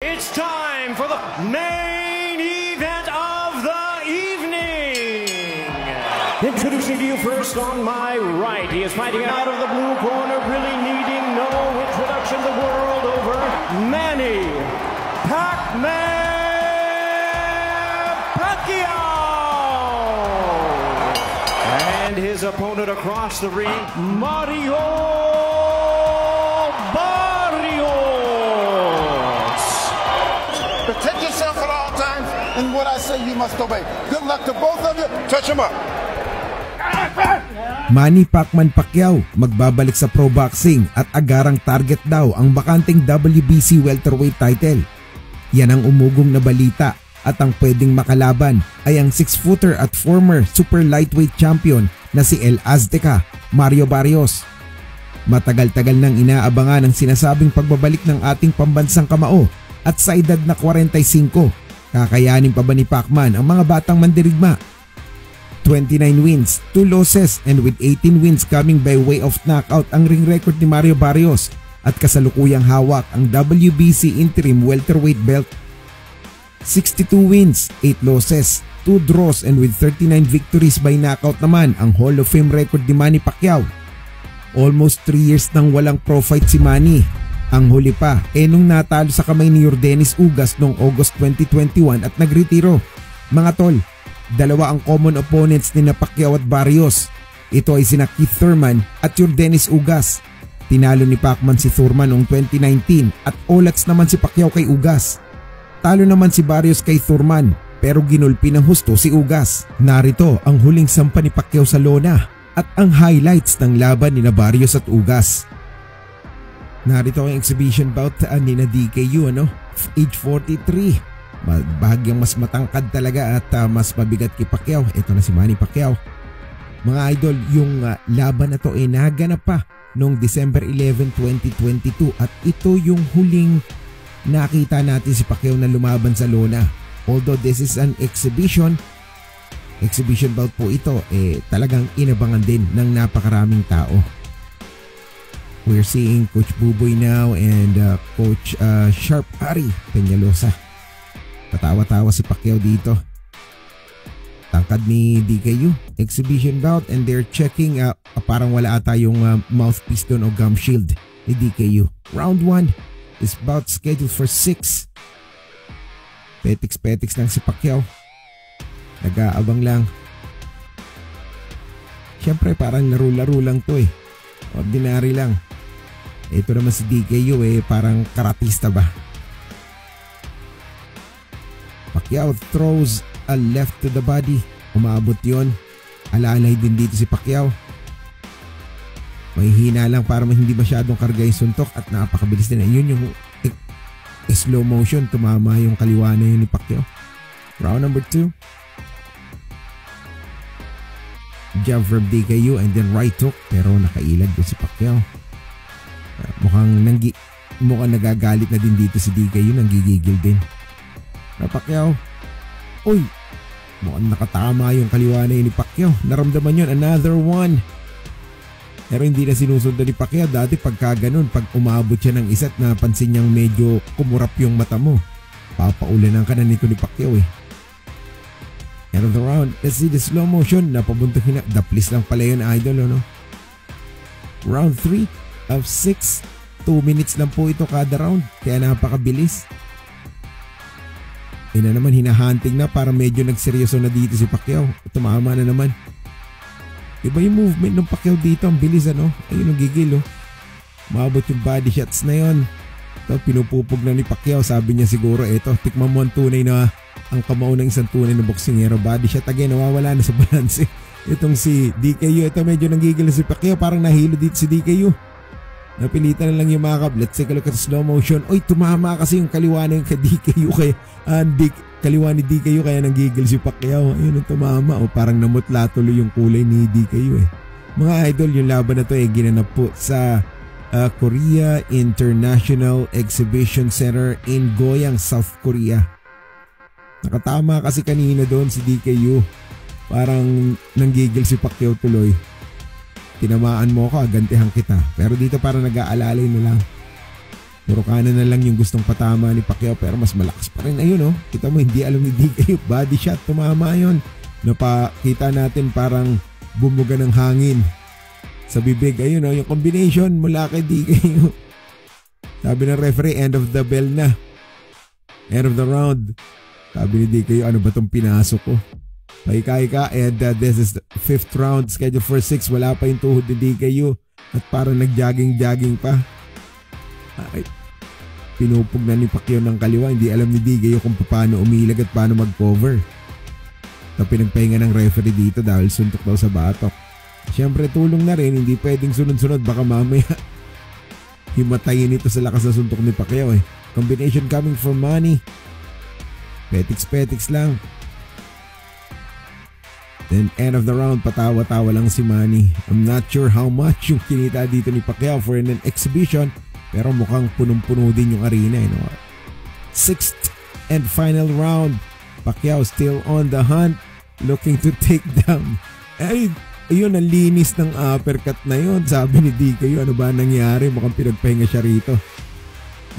It's time for the main event of the evening. Introducing to you first on my right, he is fighting out of the blue corner, really needing no introduction the world over, Manny Pac-Man Pacquiao. And his opponent across the ring, Mario Barrios. Protect yourself at all times, and what I say you must obey. Good luck to both of you. Touch him up. Manny Pacman Pacquiao magbabalik sa pro boxing at agarang target daw ang bakanting WBC welterweight title. Yan ang umugong na balita at ang pwedeng makalaban ay ang 6-footer at former super lightweight champion na si El Azteca Mario Barrios. Matagal-tagal nang inaabangan ang sinasabing pagbabalik ng ating pambansang kamao at sa edad na 45, kakayanin pa ba ni Pacman ang mga batang mandirigma? 29 wins, 2 losses and with 18 wins coming by way of knockout ang ring record ni Mario Barrios at kasalukuyang hawak ang WBC interim welterweight belt. 62 wins, 8 losses, 2 draws and with 39 victories by knockout naman ang Hall of Fame record ni Manny Pacquiao. Almost 3 years nang walang pro fight si Manny. Ang huli pa nung natalo sa kamay ni Yordenis Ugas noong August 2021 at nagretiro. Mga tol, dalawa ang common opponents ni Pacquiao at Barrios. Ito ay sina Keith Thurman at Yordenis Ugas. Tinalo ni Pacman si Thurman noong 2019 at olats naman si Pacquiao kay Ugas. Talo naman si Barrios kay Thurman pero ginulpi ng husto si Ugas. Narito ang huling sampa ni Pacquiao sa lona at ang highlights ng laban ni Barrios at Ugas. Narito ang exhibition bout ni DKU, age 43. Bahagyang mas matangkad talaga at mas mabigat kay Pacquiao. Ito na si Manny Pacquiao. Mga idol, yung laban na to naganap pa noong December 11, 2022 at ito yung huling nakita natin si Pacquiao na lumaban sa lona. Although this is an exhibition bout po ito, talagang inabangan din ng napakaraming tao. We're seeing Coach Buboy now and Coach Sharp Ari Peñalosa. Patawa-tawa si Pacquiao dito. Tangkad ni DKU. Exhibition bout and they're checking parang wala ata yung mouthpiece doon o gum shield ni DKU. Round 1 is bout scheduled for 6. Petiks lang si Pacquiao. Nag-aabang lang. Siyempre parang laro-laro lang to Ordinary lang. Ito naman si DKU parang karatista ba? Pacquiao throws a left to the body. Umabot yon. Alalay din dito si Pacquiao. May hina lang para hindi masyadong karga yung suntok at napakabilis din. Yun yung slow motion. Tumama yung kaliwa na yun ni Pacquiao. Round number 2. Jab from DKU and then right hook pero nakailag doon si Pacquiao. Mukhang nagagalit na din dito si DKU, nanggigigil din. Pacquiao, mukhang nakatama yung kaliwa na yun ni Pacquiao. Naramdaman yun, another one. Pero hindi na sinusundan ni Pacquiao. Dati pagka ganun, pag umabot siya ng isa't napansin niyang medyo kumurap yung mata mo, papaulanan ka na nito ni Pacquiao End of the round, let's see the slow motion. Napabuntok na. Daplis lang pala yun, idol, Round 3 of 6. 2 minutes lang po ito kada round. Kaya napakabilis. Na naman, hinahunting na para medyo nagseryoso na dito si Pacquiao. Tumama na naman. Iba yung movement ng Pacquiao dito. Ang bilis, Ayun ang gigil, Maabot yung body shots na yun. Ito, pinupupog na ni Pacquiao. Sabi niya siguro, tikman mo ang tunay na ang kamao ng isang tunay na boksingero. Body shot again, nawawala na sa balance. Itong si DKU, ito medyo nanggigil na si Pacquiao. Parang nahilo dito si DKU. Napilitan na lang yung makeup. Let's take a look at slow motion. Tumama kasi yung kaliwa na yung DKU. Kaya kaliwa ni DKU kaya nanggigil si Pacquiao. Ayun ang tumama. Parang namutla tuloy yung kulay ni DKU Mga idol, yung laban na to ginanap po sa Korea International Exhibition Center in Goyang, South Korea. Nakatama kasi kanina doon si DKU. Parang nanggigil si Pacquiao tuloy. Tinamaan mo ako, agantihan kita. Pero dito parang nag-aalalay na lang. Puro kanan na lang yung gustong patama ni Pacquiao pero mas malakas pa rin. Ayun oh, kita mo hindi alam ni DKU, body shot, tumama yun. Napakita natin parang bumuga ng hangin sa bibig. Ayun oh, yung combination mula kay DKU. Sabi ng referee, end of the bell na. End of the round. Sabi ni DKU, ano ba itong pinasok ko? Paika-ika, and this is the 5th round, scheduled for 6. Wala pa yung tuhod ni DKU at parang nag-jogging-jogging pa. Ay, pinupog na ni Pacquiao ng kaliwa. Hindi alam ni DKU kung paano umilag at paano mag-cover. Ito pinagpahinga ng referee dito dahil suntok daw sa batok. Siyempre tulong na rin, hindi pwedeng sunod-sunod, baka mamaya himatayin ito sa lakas na suntok ni Pacquiao eh. Combination coming from Manny. Petiks lang. Then end of the round, patawa-tawa lang si Manny. I'm not sure how much yung kinita dito ni Pacquiao for an exhibition, pero mukhang punong-puno din yung arena. You know? 6th and final round. Pacquiao still on the hunt, looking to take down. Ay, ayun, ang linis ng uppercut na yun. Sabi ni DKU, ano ba nangyari? Mukhang pinagpahinga siya rito.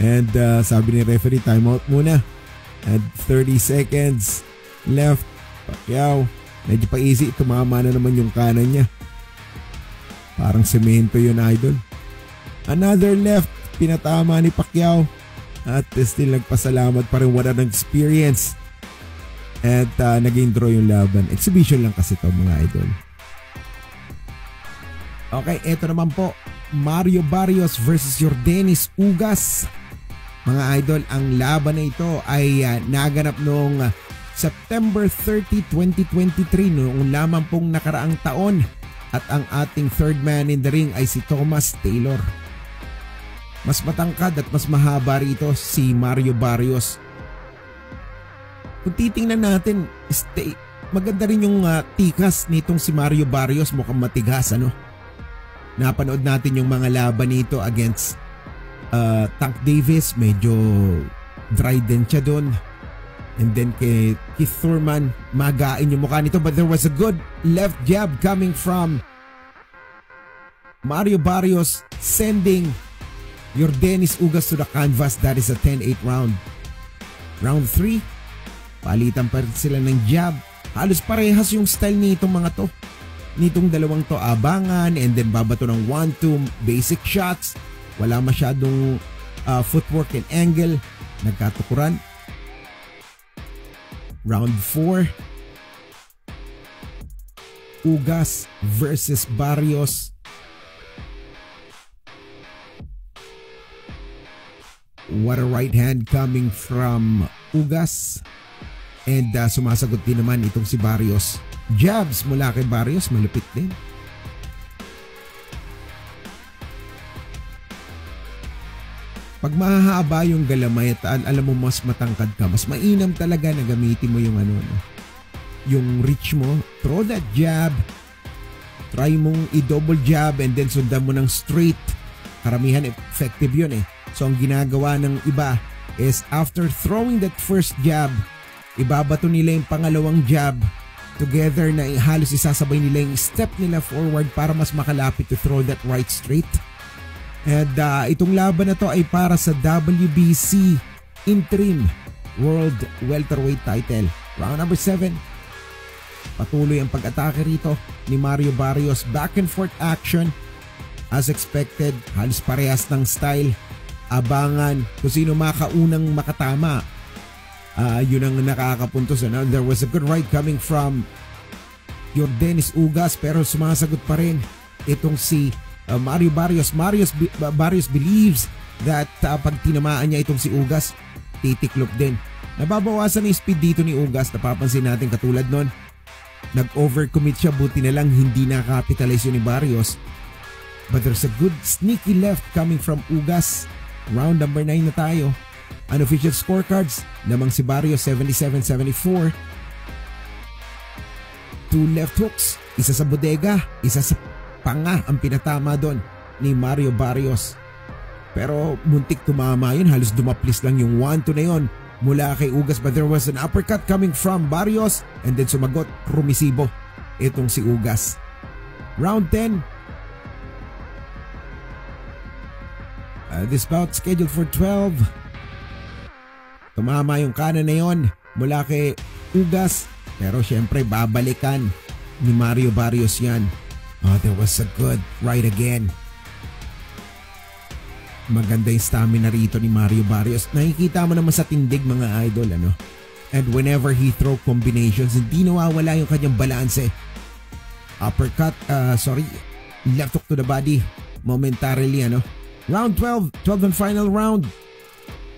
And sabi ni referee, timeout muna. At 30 seconds left. Pacquiao, medyo pa easy. Tumama na naman yung kanan niya. Parang semento yun, idol. Another left. Pinatama ni Pacquiao. At still nagpasalamat pa rin, wala ng experience. At naging draw yung laban. Exhibition lang kasi to mga idol. Okay, eto naman po. Mario Barrios versus Yordenis Ugas. Mga idol, ang laban na ito ay naganap noong September 30, 2023, noong lamang pong nakaraang taon. At ang ating third man in the ring ay si Thomas Taylor. Mas matangkad at mas mahaba rito si Mario Barrios. Kung titingnan natin, maganda rin yung tikas nitong si Mario Barrios, mukhang matigas ano. Napanood natin yung mga laban nito against Tank Davis, medyo dry din siya doon. And then kay Keith Thurman, magain yung mukha nito, but there was a good left jab coming from Mario Barrios, sending Yordenis Ugas to the canvas. That is a 10-8 round. Round 3, palitan pa rin sila ng jab. Halos parehas yung style nitong mga to. Nitong dalawang to, abangan and then babato ng 1-2 basic shots. Wala masyadong footwork and angle. Nagkatukuran. Round 4, Ugas versus Barrios. What a right hand coming from Ugas. And sumasagot din naman itong si Barrios. Jabs mula kay Barrios, malupit din. Pag mahahaba yung galamay at alam mo mas matangkad ka, mas mainam talaga na gamitin mo yung yung reach mo. Throw that jab. Try mong i-double jab and then sundan mo ng straight. Karamihan effective yun eh. So ang ginagawa ng iba is after throwing that first jab, ibabato nila yung pangalawang jab together na halos isasabay nila yung step nila forward para mas makalapit to throw that right straight. And itong laban na to ay para sa WBC Interim World Welterweight Title. Round number 7. Patuloy ang pag-atake rito ni Mario Barrios. Back and forth action. As expected, halos parehas ng style. Abangan kung sino makaunang makatama. Yun ang nakakapuntos. There was a good right coming from Yordenis Ugas pero sumasagot pa rin itong si Mario Barrios. Barrios believes that pag tinamaan niya itong si Ugas, titiklop din. Nababawasan yung speed dito ni Ugas. Napapansin natin katulad nun, nag-overcommit siya, buti na lang hindi nakapitalize yun ni Barrios. But there's a good sneaky left coming from Ugas. Round number 9 na tayo. Unofficial scorecards, namang si Barrios 77-74. 2 left hooks, isa sa bodega, isa sa panga ang pinatama doon ni Mario Barrios. Pero muntik tumama yun, halos dumaplis lang yung 1-2 na yun mula kay Ugas. But there was an uppercut coming from Barrios and then sumagot, rumisibo itong si Ugas. Round 10. This bout scheduled for 12. Tumama yung kanan na yon mula kay Ugas, pero syempre babalikan ni Mario Barrios yan. There was a good right again. Maganda yung stamina rito ni Mario Barrios. Nakikita mo naman sa tindig mga idol, ano? And whenever he throw combinations, hindi nawawala yung kanyang balanse. Uppercut, left hook to the body momentarily, ano? Round 12 and final round.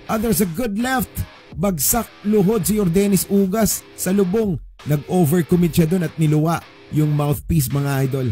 There's a good left. Bagsak luhod si Yordenis Ugas sa lubong. Nag-overcommit siya doon at niluwa yung mouthpiece mga idol.